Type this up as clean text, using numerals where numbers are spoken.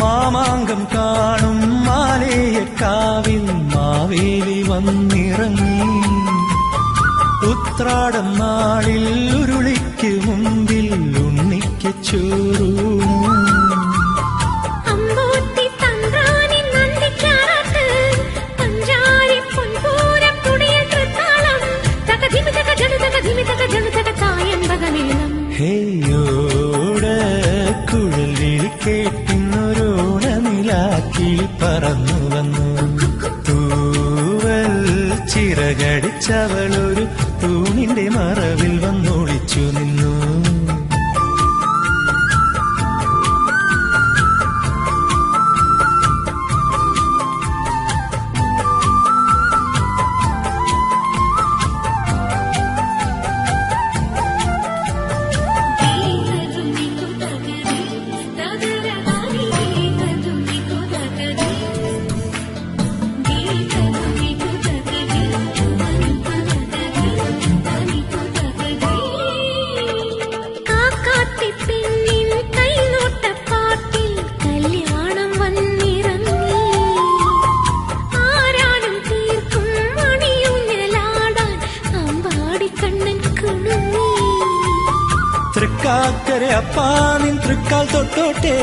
മാമാങ്കം കാണും മാലേയക്കാവിൽ മാവേലി വന്നിറങ്ങി. ഉത്രാടം നാളിൽ ഉരുളിക്ക് മുമ്പിൽ ഉണ്ണിക്ക് ചോറൂണു. കുഴലിൽ കേട്ടിന്നൊരോണമിലാക്കി പറന്നു വന്നു. തൂവൽ ചിറകടിച്ചവളൊരു തൂണിന്റെ മറവിൽ വന്നൊളിച്ചു നിന്നു. തൃക്കാക്കര അപ്പാനിൻ തൃക്കാൽ തൊട്ടോട്ടെ.